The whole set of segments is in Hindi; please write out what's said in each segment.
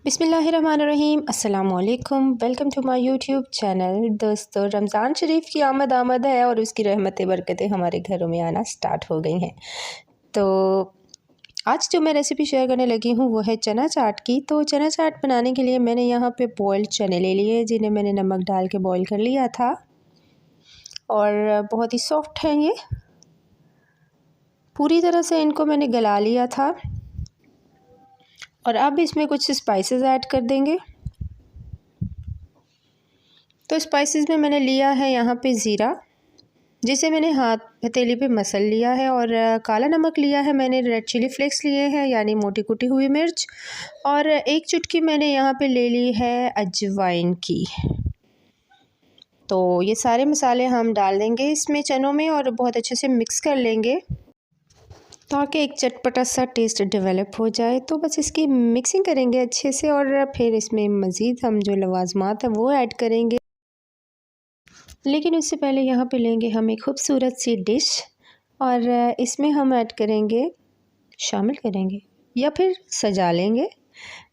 बिस्मिल्लाहिर्रहमानिर्रहीम अस्सलाम वालेकुम। Welcome to my YouTube channel. दोस्तों, रमज़ान शरीफ की आमद है और उसकी रहमतें बरकतें हमारे घरों में आना स्टार्ट हो गई हैं। तो आज जो मैं रेसिपी शेयर करने लगी हूँ वो है चना चाट की। तो चना चाट बनाने के लिए मैंने यहाँ पे बॉइल्ड चने ले लिए, जिन्हें मैंने नमक डाल के बॉईल कर लिया था और बहुत ही सॉफ्ट हैं ये। पूरी तरह से इनको मैंने गला लिया था और अब इसमें कुछ स्पाइसेस ऐड कर देंगे। तो स्पाइसेस में मैंने लिया है यहाँ पे ज़ीरा, जिसे मैंने हाथ हथेली पे मसल लिया है, और काला नमक लिया है मैंने, रेड चिली फ्लेक्स लिए हैं यानी मोटी कुटी हुई मिर्च, और एक चुटकी मैंने यहाँ पे ले ली है अजवाइन की। तो ये सारे मसाले हम डाल देंगे इसमें चनों में और बहुत अच्छे से मिक्स कर लेंगे ताकि एक चटपटा सा टेस्ट डेवलप हो जाए। तो बस इसकी मिक्सिंग करेंगे अच्छे से और फिर इसमें मज़ीद हम जो लवाज़मात है वो ऐड करेंगे। लेकिन उससे पहले यहाँ पे लेंगे हम एक खूबसूरत सी डिश और इसमें हम ऐड करेंगे, शामिल करेंगे या फिर सजा लेंगे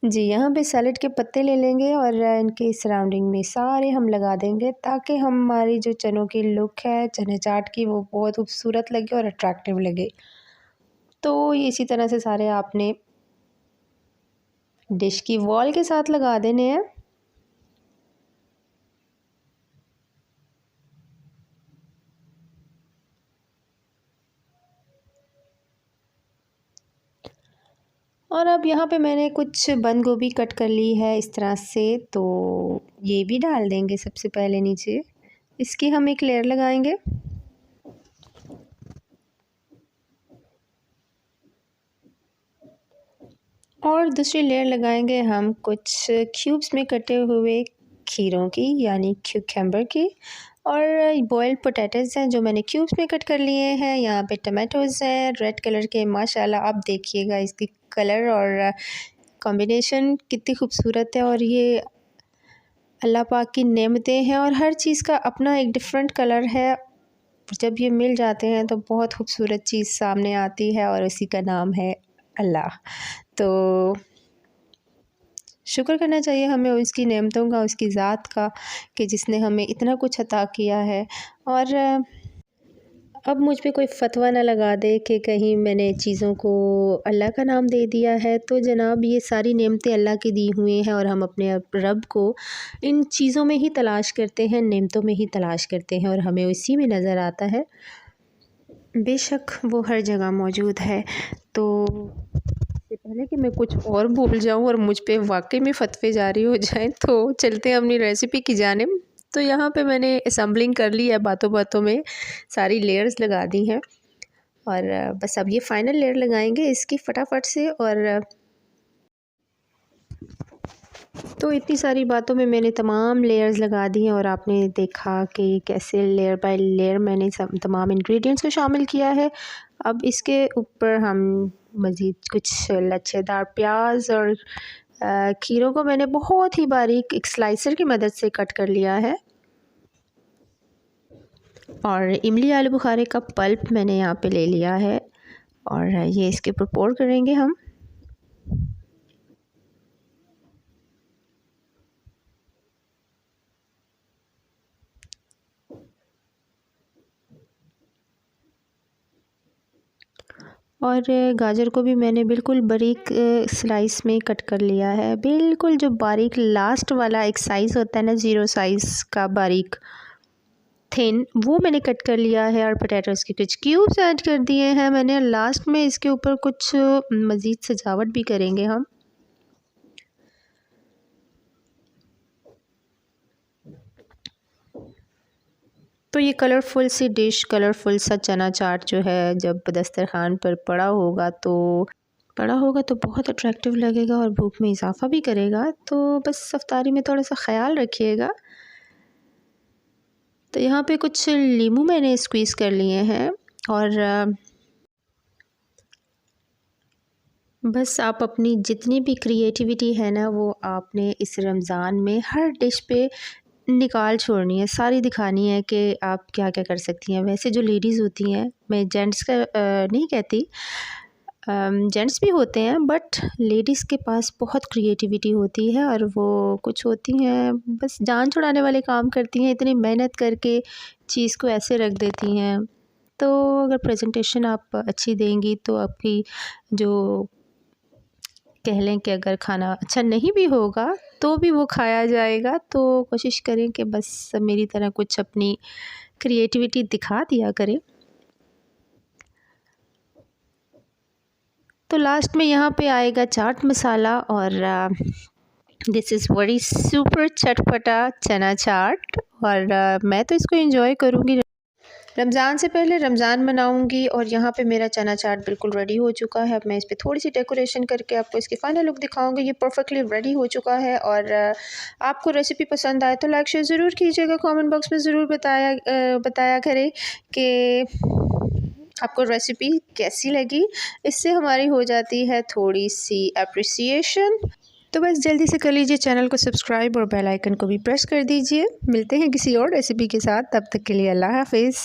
जी। यहाँ पे सैलेड के पत्ते ले लेंगे और इनके सराउंडिंग में सारे हम लगा देंगे ताकि हमारी जो चनों की लुक है चने चाट की वो बहुत खूबसूरत लगे और अट्रैक्टिव लगे। तो इसी तरह से सारे आपने डिश की वॉल के साथ लगा देने हैं। और अब यहाँ पे मैंने कुछ बंद गोभी कट कर ली है इस तरह से, तो ये भी डाल देंगे सबसे पहले नीचे। इसकी हम एक लेयर लगाएंगे और दूसरी लेयर लगाएंगे हम कुछ क्यूब्स में कटे हुए खीरों की यानी क्यूकम्बर की, और बॉइल्ड पोटैटोज़ हैं जो मैंने क्यूब्स में कट कर लिए हैं। यहाँ पे टमाटोज़ हैं रेड कलर के, माशाल्लाह आप देखिएगा इसकी कलर और कॉम्बिनेशन कितनी खूबसूरत है। और ये अल्लाह पाक की नेमतें हैं और हर चीज़ का अपना एक डिफरेंट कलर है। जब ये मिल जाते हैं तो बहुत खूबसूरत चीज़ सामने आती है और इसी का नाम है अल्लाह। तो शुक्र करना चाहिए हमें उसकी नेमतों का, उसकी ज़ात का, कि जिसने हमें इतना कुछ अता किया है। और अब मुझ पे कोई फतवा ना लगा दे कि कहीं मैंने चीज़ों को अल्लाह का नाम दे दिया है। तो जनाब, ये सारी नेमतें अल्लाह की दी हुई हैं और हम अपने रब को इन चीज़ों में ही तलाश करते हैं, नेमतों में ही तलाश करते हैं और हमें उसी में नज़र आता है। बेशक वो हर जगह मौजूद है। तो इससे पहले कि मैं कुछ और भूल जाऊं और मुझ पे वाकई में फतवे जारी हो जाएं, तो चलते हैं अपनी रेसिपी की जानिब। तो यहाँ पे मैंने असम्बलिंग कर ली है, बातों बातों में सारी लेयर्स लगा दी हैं और बस अब ये फाइनल लेयर लगाएंगे इसकी फटाफट से। और तो इतनी सारी बातों में मैंने तमाम लेयर्स लगा दी हैं और आपने देखा कि कैसे लेयर बाय लेयर मैंने सब तमाम इंग्रेडिएंट्स को शामिल किया है। अब इसके ऊपर हम मज़ीद कुछ लच्छेदार प्याज और खीरों को मैंने बहुत ही बारीक एक स्लाइसर की मदद से कट कर लिया है, और इमली आलू बुखारे का पल्प मैंने यहाँ पे ले लिया है और ये इसके ऊपर पोर करेंगे हम। और गाजर को भी मैंने बिल्कुल बारीक स्लाइस में कट कर लिया है, बिल्कुल जो बारीक लास्ट वाला एक साइज़ होता है ना, ज़ीरो साइज़ का बारीक थिन, वो मैंने कट कर लिया है। और पोटैटोज़ के कुछ क्यूब्स ऐड कर दिए हैं मैंने। लास्ट में इसके ऊपर कुछ मज़ीद सजावट भी करेंगे हम। तो ये कलरफुल सी डिश, कलरफुल सा चना चाट जो है जब दस्तरखान पर पड़ा होगा तो बहुत अट्रैक्टिव लगेगा और भूख में इजाफ़ा भी करेगा। तो बस अफ्तारी में थोड़ा सा ख़याल रखिएगा। तो यहाँ पे कुछ नींबू मैंने स्क्वीज़ कर लिए हैं और बस आप अपनी जितनी भी क्रिएटिविटी है ना वो आपने इस रमज़ान में हर डिश पे निकाल छोड़नी है, सारी दिखानी है कि आप क्या क्या कर सकती हैं। वैसे जो लेडीज़ होती हैं, मैं जेंट्स का नहीं कहती, जेंट्स भी होते हैं, बट लेडीज़ के पास बहुत क्रिएटिविटी होती है और वो कुछ होती हैं बस जान छुड़ाने वाले काम करती हैं, इतनी मेहनत करके चीज़ को ऐसे रख देती हैं। तो अगर प्रेजेंटेशन आप अच्छी देंगी तो आपकी जो कह लें कि अगर खाना अच्छा नहीं भी होगा तो भी वो खाया जाएगा। तो कोशिश करें कि बस मेरी तरह कुछ अपनी क्रिएटिविटी दिखा दिया करें। तो लास्ट में यहाँ पे आएगा चाट मसाला और दिस इज़ वेरी सुपर चटपटा चना चाट। और मैं तो इसको एंजॉय करूँगी, रमज़ान से पहले रमज़ान मनाऊंगी। और यहाँ पे मेरा चना चाट बिल्कुल रेडी हो चुका है। अब मैं इस पर थोड़ी सी डेकोरेशन करके आपको इसकी फ़ाइनल लुक दिखाऊंगी। ये परफेक्टली रेडी हो चुका है। और आपको रेसिपी पसंद आए तो लाइक शेयर ज़रूर कीजिएगा, कमेंट बॉक्स में ज़रूर बताया करें कि आपको रेसिपी कैसी लगी। इससे हमारी हो जाती है थोड़ी सी अप्रिसिएशन। तो बस जल्दी से कर लीजिए चैनल को सब्सक्राइब और बेल आइकन को भी प्रेस कर दीजिए। मिलते हैं किसी और रेसिपी के साथ, तब तक के लिए अल्लाह हाफिज़।